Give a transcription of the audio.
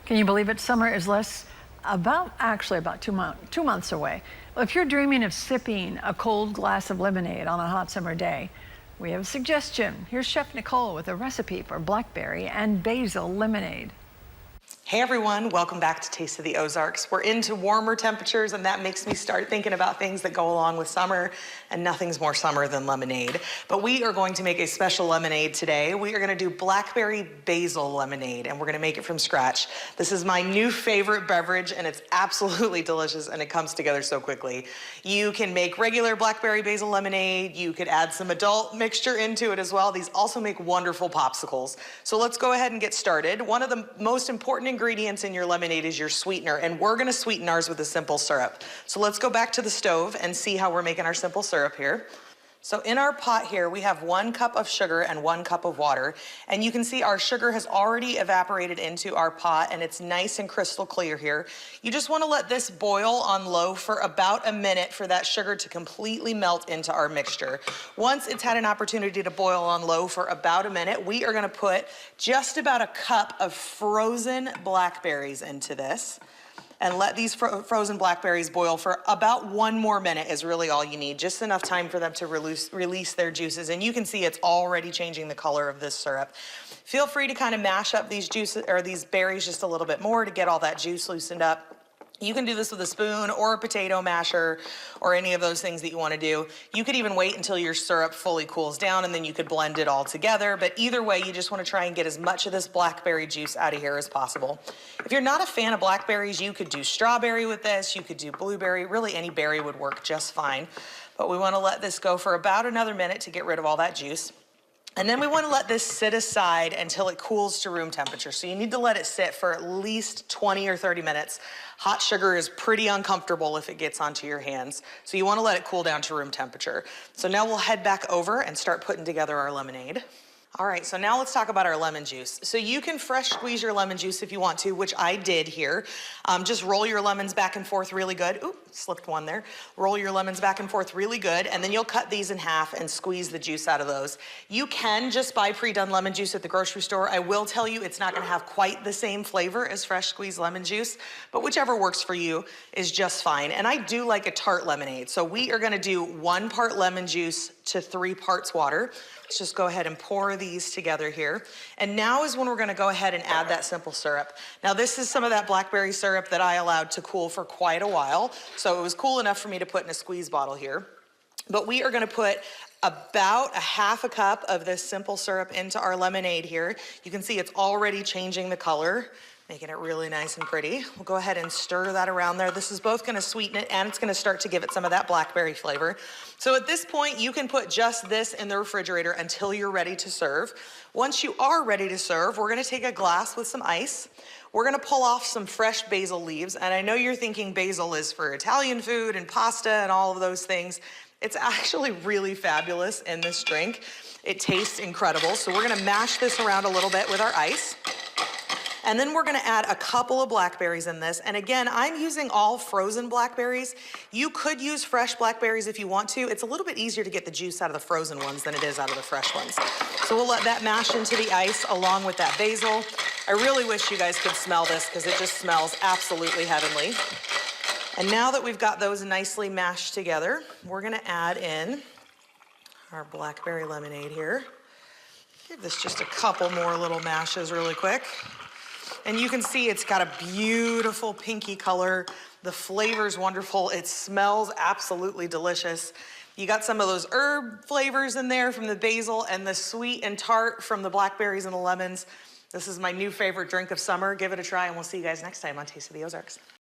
Can you believe it? Summer is actually about 2 months away. Well, if you're dreaming of sipping a cold glass of lemonade on a hot summer day, we have a suggestion. Here's Chef Nicole with a recipe for blackberry and basil lemonade. Hey everyone, welcome back to Taste of the Ozarks. We're into warmer temperatures and that makes me start thinking about things that go along with summer, and nothing's more summer than lemonade. But we are going to make a special lemonade today. We are going to do blackberry basil lemonade and we're going to make it from scratch. This is my new favorite beverage and it's absolutely delicious and it comes together so quickly. You can make regular blackberry basil lemonade. You could add some adult mixture into it as well. These also make wonderful popsicles. So let's go ahead and get started. One of the most important ingredients in your lemonade is your sweetener, and we're gonna sweeten ours with a simple syrup. So let's go back to the stove and see how we're making our simple syrup here. So in our pot here, we have 1 cup of sugar and 1 cup of water. And you can see our sugar has already evaporated into our pot and it's nice and crystal clear here. You just wanna let this boil on low for about a minute for that sugar to completely melt into our mixture. Once it's had an opportunity to boil on low for about a minute, we are gonna put just about a cup of frozen blackberries into this. And let these frozen blackberries boil for about 1 more minute is really all you need. Just enough time for them to release their juices. And you can see it's already changing the color of this syrup. Feel free to kind of mash up these juices or these berries just a little bit more to get all that juice loosened up. You can do this with a spoon or a potato masher or any of those things that you want to do. You could even wait until your syrup fully cools down and then you could blend it all together. But either way, you just want to try and get as much of this blackberry juice out of here as possible. If you're not a fan of blackberries, you could do strawberry with this. You could do blueberry. Really, any berry would work just fine. But we want to let this go for about another minute to get rid of all that juice. And then we want to let this sit aside until it cools to room temperature. So you need to let it sit for at least 20 or 30 minutes. Hot sugar is pretty uncomfortable if it gets onto your hands. So you want to let it cool down to room temperature. So now we'll head back over and start putting together our lemonade. All right, so now let's talk about our lemon juice. So you can fresh squeeze your lemon juice if you want to, which I did here. Just roll your lemons back and forth really good. Oop, slipped one there. Roll your lemons back and forth really good, and then you'll cut these in half and squeeze the juice out of those. You can just buy pre-done lemon juice at the grocery store. I will tell you it's not gonna have quite the same flavor as fresh squeezed lemon juice, but whichever works for you is just fine. And I do like a tart lemonade. So we are gonna do 1 part lemon juice to 3 parts water. Let's just go ahead and pour these together here. And now is when we're gonna go ahead and add that simple syrup. Now this is some of that blackberry syrup that I allowed to cool for quite a while. So it was cool enough for me to put in a squeeze bottle here. But we are gonna put about a half a cup of this simple syrup into our lemonade here. You can see it's already changing the color, making it really nice and pretty. We'll go ahead and stir that around there. This is both gonna sweeten it and it's gonna start to give it some of that blackberry flavor. So at this point, you can put just this in the refrigerator until you're ready to serve. Once you are ready to serve, we're gonna take a glass with some ice. We're gonna pull off some fresh basil leaves. And I know you're thinking basil is for Italian food and pasta and all of those things. It's actually really fabulous in this drink. It tastes incredible. So we're gonna mash this around a little bit with our ice. And then we're gonna add a couple of blackberries in this. And again, I'm using all frozen blackberries. You could use fresh blackberries if you want to. It's a little bit easier to get the juice out of the frozen ones than it is out of the fresh ones. So we'll let that mash into the ice along with that basil. I really wish you guys could smell this because it just smells absolutely heavenly. And now that we've got those nicely mashed together, we're gonna add in our blackberry lemonade here. Give this just a couple more little mashes really quick. And you can see it's got a beautiful pinky color. The flavor's wonderful. It smells absolutely delicious. You got some of those herb flavors in there from the basil and the sweet and tart from the blackberries and the lemons. This is my new favorite drink of summer. Give it a try and we'll see you guys next time on Taste of the Ozarks.